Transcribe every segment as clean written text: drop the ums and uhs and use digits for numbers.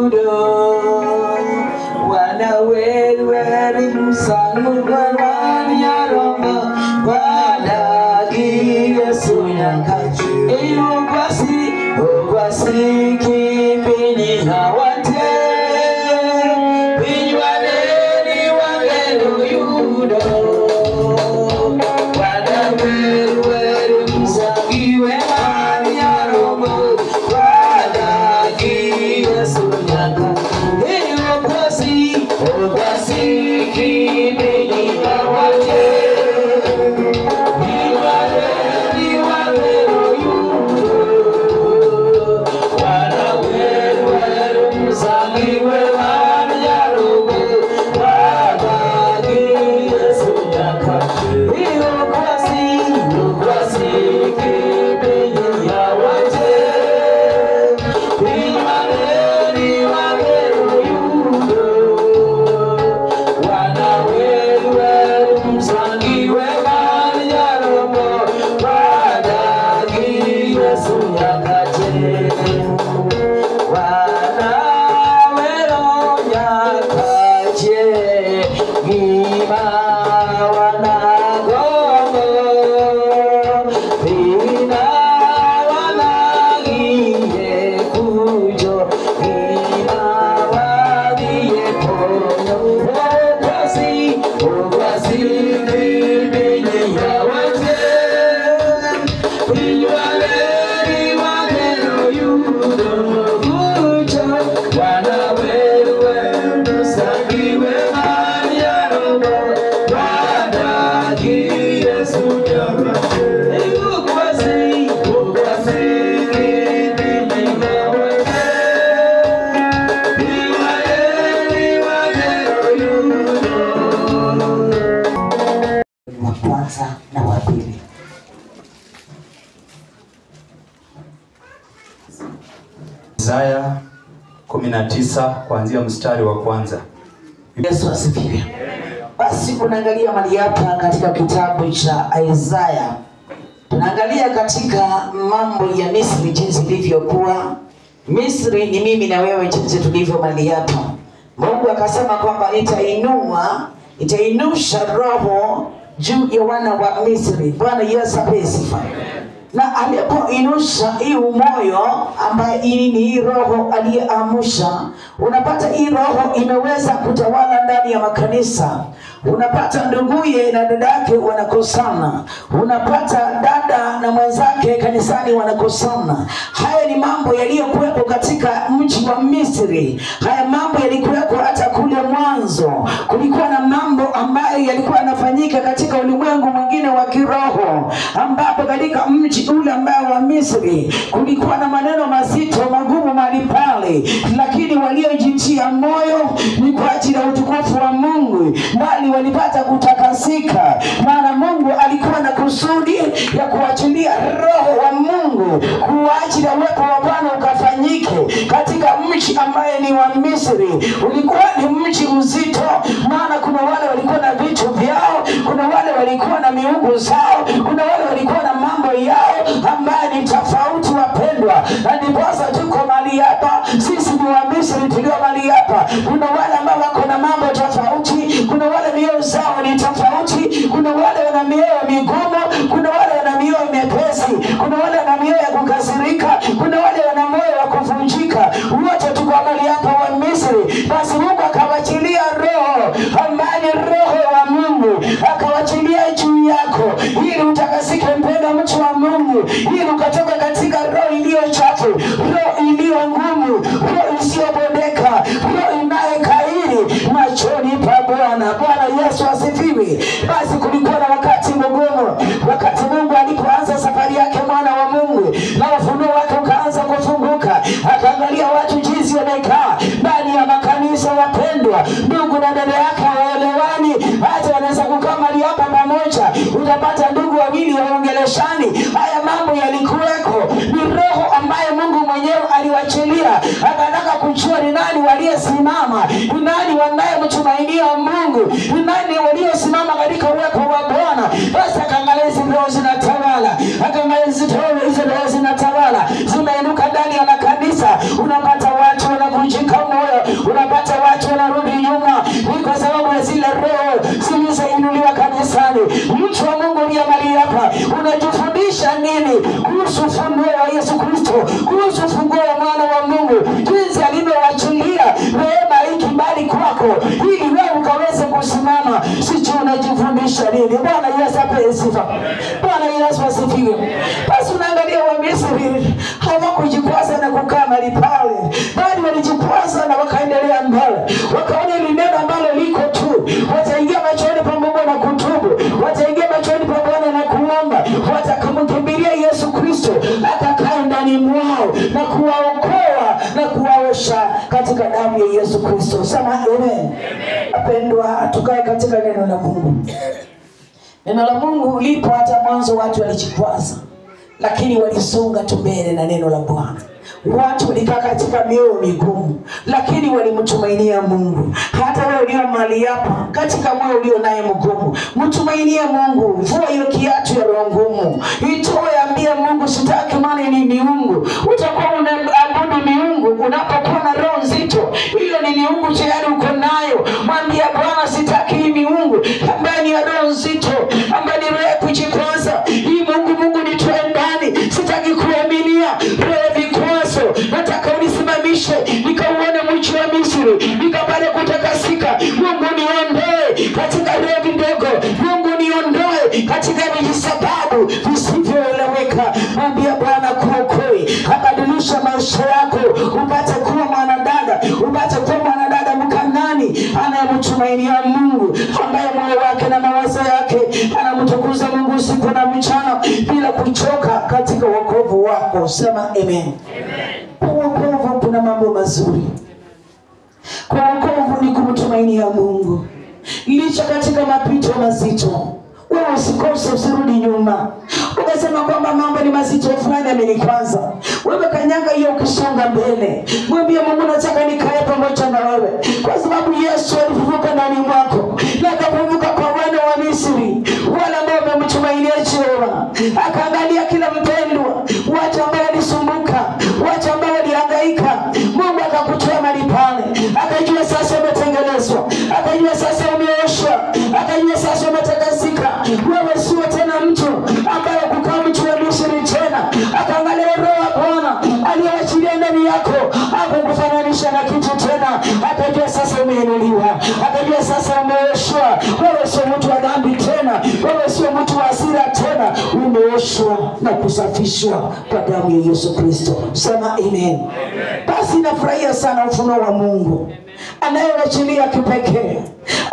yudo wana weri musangu barwani yaroma wadagi Yesu nyakachi Obasi kipini hawate Binywaneni wangelu yudo wana weri musangiwe wani yaroma wadagi Yesu nyakachi Obasi kipini hawate na wa pili. Isaya 19 kuanzia mstari wa kwanza. Yesu asifiwe. Basi tunaangalia mali hapa katika kitabu cha Isaya. Tunaangalia katika mambo ya Misri jinsi ilivyokuwa. Misri ni mimi na wewe jinsi tulivyo mali hapa. Mungu akasema kwamba nitainusha roho juu ya wana wa Misri. Bwana Yesu asifiwe. Na alipoinusha hii moyo ambaye ni roho aliyeamsha, unapata hii roho imeweza kutawala ndani ya makanisa. Unapata nduguye na dadake wanakosana, unapata dada na mwenzake kanisani wanakosana. Haya ni mambo yaliyokuwepo katika mji wa Misri. Haya mambo yalikuwepo hata kule mwanzo. Kulikuwa na mambo ambayo yalikuwa yanafanyika katika ulimwengu mwingine wa kiroho, ambapo katika mji ule ambao wa Misri kulikuwa na maneno mazito magumu mahali pale, lakini waliojitia moyo ni kwa ajili ya utukufu wa Mungu, bali walipata kutakasika. Maana Mungu alikuwa na kusudi ya kuachilia roho wa Mungu kwa ajili ya uwepo wa Bwana ukafanyike katika mji ambaye ni wa Misri. Ulikuwa ni mji mzito, maana kuna wale walikuwa na vitu vyao, kuna wale walikuwa na miungu zao, kuna wale walikuwa na mambo yao ambaye ni tofauti wapendwa. Na ndiposa tuko mali hapa, sisi ni wa Misri tulio mali hapa. Kuna wale ambao wako na mambo tofauti, kuna wale mioyo zao ni tofauti, kuna wale wana mioyo migumu, kuna wale wana mioyo mepesi, kuna wale wana mioyo ya kukasirika, kuna wale wana moyo wa kuvunjika. Wote tuko mali hapa wa Misri. Basi Mungu akawachilia roho ambaye ni roho wa Mungu, akawachilia juu yako ili utakasike mpenda mtu wa Mungu, ili ukatoka katika roho iliyo chafu, roho iliyo ngumu, roho isiyobondeka, roho inayekairi machoni pa Bwana. Bwana Yesu asifiwe. Basi kulikuwa na wakati mgumu, wakati Mungu alipoanza safari yake mwana wa Mungu, na ufunuo wake ukaanza kufunguka. Akaangalia watu jinsi wamekaa ndani ya makanisa wapendwa. Ndugu na dada yake hawaelewani, hata wanaweza kukaa mahali hapa pamoja, utapata ndugu wawili waongeleshani. Haya mambo yalikuweko, ni roho ambaye Mungu mwenyewe aliwachilia. Akataka kujua ni nani waliosimama, ni nani wanayemtumainia Mungu, ni nani waliosimama katika uwepo wa Bwana. Basi akaangalia hizo roho zinatawala, akaangalia hizo roho zinatawala, zimeinuka ndani ya makanisa. Unapata watu wanavunjika kusimama, sijui unajifundisha nini. Bwana Yesu apewe sifa. Bwana Yesu asifiwe. Basi unaangalia Wamisri hawakujikwaza na kukaa mahali pale, bali walijikwaza na wakaendelea mbele. Wakaona ile neno ambalo liko tu, wataingia machoni pa Mungu na kutubu, wataingia machoni pa Bwana na kuomba, watakamkimbilia Yesu Kristo akakaa ndani mwao na kuwaokoa na kuwaosha katika damu ya Yesu Kristo. Sema amen. Apendwa, tukae katika neno la Mungu. Neno la Mungu lipo hata mwanzo watu walijikwaza, lakini walisonga tu mbele na neno la Bwana. Watu walikaa katika mioyo migumu, lakini walimtumainia Mungu. Hata wewe ulio mahali hapa katika moyo ulio naye mgumu, mtumainie Mungu. Vua hiyo kiatu ya roho ngumu, itoe, ambia Mungu sitaki maana ni miungu. Utakuwa unaabudu miungu unapokuwa na roho nzito. Hiyo ni miungu tayari uko nayo. Mwambie Bwana sitaki hii miungu ambaye ni roho nzito, ambaye ni roho ya kujikwaza. Hii Mungu nitoe ndani, sitaki kuaminia roho vikwazo. Nataka unisimamishe nikauone mji wa Misri, nikapate kutakasika. Mungu niondoe katika roho ndogo, Mungu niondoe katika vijisababu visivyoeleweka. Mwambie Bwana kuokoe, abadilisha maisha yako, upate kuwa mwanadada, upate kuwa mwanadada Mkanani anayemtumainia Mungu, ambaye moyo wake na mawazo yake anamtukuza Mungu usiku na mchana bila kuchoka katika wokovu wako. Sema amen. Kwa wokovu kuna mambo mazuri. Kwa wokovu ni kumtumainia Mungu licha katika mapito mazito. Wewe usikose, usirudi nyuma. Ukasema kwamba mambo ni mazito fulani yamenikwaza, wewe kanyanga hiyo ukisonga mbele. Mwambie Mungu nataka nikae pamoja na wewe, kwa sababu Yesu alifufuka ndani mwako na akafufuka kwa wana wa Misri, wale ambao wamemtumainia Jehova. Akaangalia kila mpendwa, watu ambao walisumbuka, watu ambao walihangaika, Mungu akakutoa mahali pale. Akajua sasa umetengenezwa, akajua sasa umeoshwa, akajua sasa umetakasika. Wewe sio tena mtu ambaye kukaa mtu wa Misri tena. Akaangalia roho ya Bwana aliyoachilia ndani yako, hakukufananisha na kitu tena. Akajua sasa umeinuliwa, akajua sasa umeoshwa. Wewe sio mtu wa dhambi tena, wewe sio mtu wa hasira tena, umeoshwa na kusafishwa kwa damu ya Yesu Kristo. Sema amen. Basi nafurahia sana ufunuo wa Mungu anayewachilia kipekee,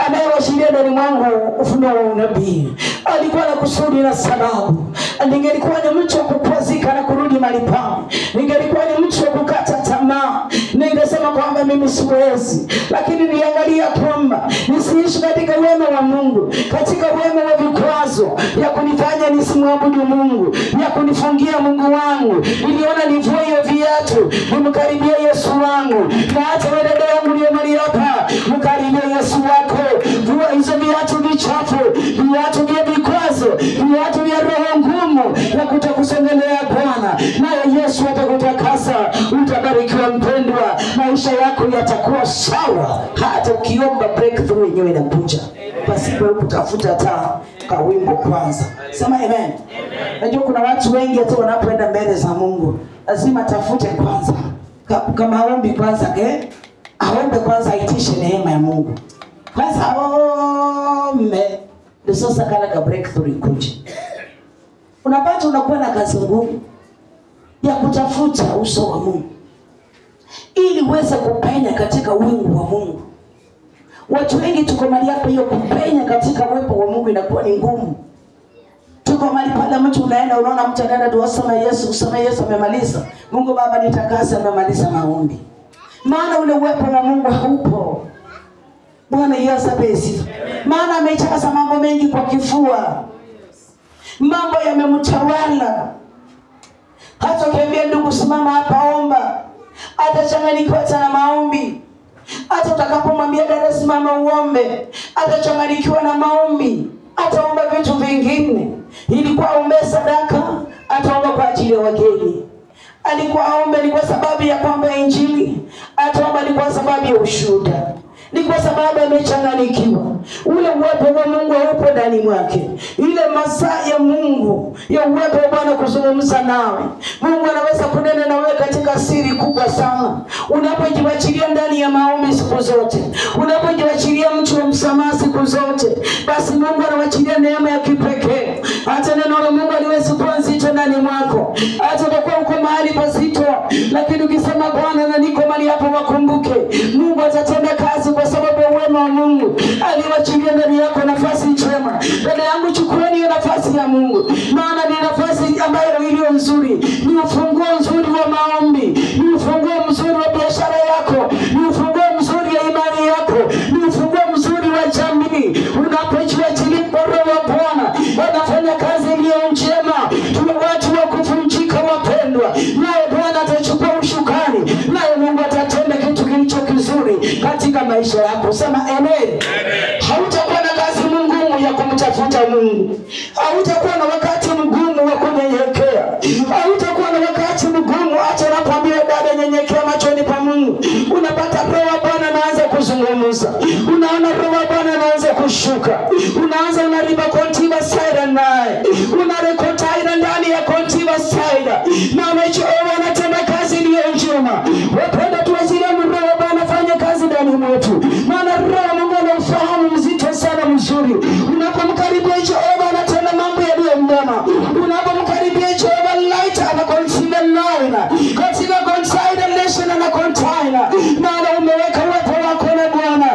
anayewachilia ndani mwangu ufunuo wa unabii. Alikuwa na kusudi na sababu. Ningelikuwa ni mtu wa kukwazika na kurudi mahali pale, ningelikuwa ni mtu wa kukata tamaa, ningesema kwamba mimi siwezi. Lakini niangalia kwamba nisiishi katika wema wa Mungu, katika wema wa vikwazo ya kunifanya nisimwabudu Mungu, ya kunifungia Mungu wangu. Niliona nivue hiyo viatu, nimkaribie Yesu wangu. Na hata wewe dada yangu ndio mali hapa, mkaribie Yesu wako. Vua hizo viatu vichafu, viatu vya vikwazo, viatu vya roho ngumu na kutakusengelea Bwana. Naye Yesu atakutakasa, utabarikiwa mpendwa, maisha yako yatakuwa sawa. Hata ukiomba breakthrough yenyewe inakuja. Basi wewe kutafuta taa kwa wimbo kwanza. Sema amen. Najua kuna watu wengi hata wanapoenda mbele za Mungu lazima tafute kwanza. Kama aombi kwanza, aombe kwanza, aitishe neema ya Mungu. Kwanza aombe ndio sasa kana breakthrough ikuje. Unapata unakuwa na kazi ngumu ya kutafuta uso wa Mungu ili uweze kupenya katika wingu wa Mungu. Watu wengi tuko mahali hapa, hiyo kupenya katika uwepo wa Mungu inakuwa ni ngumu. Tuko mahali pale mtu unaenda, unaona mtu anaenda tu asema Yesu, useme Yesu amemaliza. Mungu Baba nitakase, amemaliza maombi. Maana ule uwepo wa Mungu haupo. Bwana Yesu asifiwe. Maana amejaza mambo mengi kwa kifua. Mambo yamemtawala. Hata ukiambia ndugu simama hapa omba, atachanganyikiwa na maombi. Hata utakapomwambia dada simama uombe, atachanganyikiwa na maombi. Ataomba vitu vingine. Ilikuwa aombe sadaka, ataomba kwa ajili ya wageni. Alikuwa aombe ni kwa sababu ya kwamba injili, ataomba ni kwa sababu ya ushuhuda. Ni kwa sababu amechanganyikiwa. Ule uwepo wa Mungu upo ndani mwake. Ile masaa ya Mungu, ya uwepo wa Bwana kuzungumza nawe. Mungu anaweza kunena na wewe katika siri kubwa sana. Unapojiachilia ndani ya maombi siku zote, unapojiachilia mtu wa msamaha siku zote. Basi Mungu anawachilia neema ya kipekee. Hata neno la Mungu aliwezi kuwa nzito ndani mwako. Hata utakuwa uko mahali pazito, lakini ukisema Bwana na niko mahali hapo, wakumbuke Mungu atatenda kazi kwa sababu ya wema wa Mungu. Aliwachilia ndani yako nafasi njema. Dada yangu, chukueni hiyo nafasi ya Mungu. Maana ni nafasi ambayo iliyo nzuri. Ni ufunguo nzuri wa maombi. Ni ufunguo mzuri wa biashara yako. Ni ufunguo mzuri wa imani yako. Ni ufunguo mzuri wa jamii. Unapojua chilipo Roho wa Bwana wanafanya kazi iliyo njema. Tuwe watu wa kuvunjika wapendwa. Naye Bwana atachukua ushukani. Naye Mungu atatenda kitu kilicho kizuri katika maisha yako. Sema amen. Hautakuwa na kazi ngumu ya kumtafuta Mungu. Hautakuwa na wakati mgumu wa kunyenyekea. Hautakuwa na wakati mgumu. Acha nakwambia dada, nyenyekea machoni pa Mungu. Unapata Roho wa Bwana anaanza kuzungumza. Unaona Roho wa Bwana anaanza kushuka. Unaanza unariba kontiva saida naye. Unarekotaida ndani ya kontiva saida. Na umechoa anatenda kazi iliyo njema. Wapenda tuwazilia Roho wa Bwana fanya kazi ndani mwetu. Maana Roho Mungu anafahamu mzito sana mzuri. Unapomkaribia Jehova anatenda mambo yaliyo mema. Unapomkaribia Jehova light anaconsider nine. Katika consider nation na container. Maana umeweka uwepo wako na Bwana.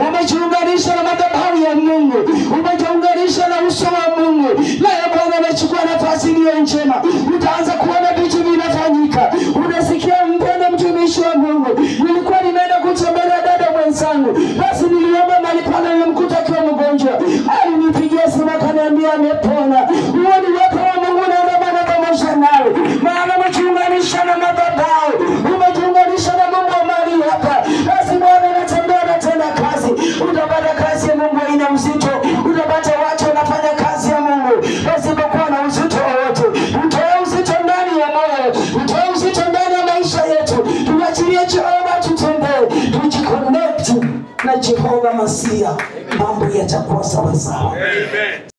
Umejiunganisha na madhabahu ya Mungu. Umejiunganisha na uso wa Mungu. Naye Bwana anachukua nafasi iliyo njema. Utaanza kuona vitu vinafanyika. Unasikia mpendo mtumishi wa Mungu. Nilikuwa nimeenda kutembelea dada mwenzangu. Basi niliomba mahali pale, nilimkuta akiwa mgonjwa. Alinipigia simu akaniambia amepona. Huo ni uwepo wa Mungu unaandamana pamoja nawe. Maana umejiunganisha na madhabahu. Umejiunganisha na Mungu wa mahali hapa. Basi Bwana anatembea na tenda kazi. Utapata kazi ya Mungu haina uzito. Utapata watu wanafanya kazi ya Mungu pasipokuwa na uzito wowote. Utoe uzito ndani ya moyo. Utoe uzito ndani ya maisha yetu. Tuachilie Jehova tutembee. Tujiconnect na Jehova Masia. Mambo yatakuwa sawa sawa. Amen.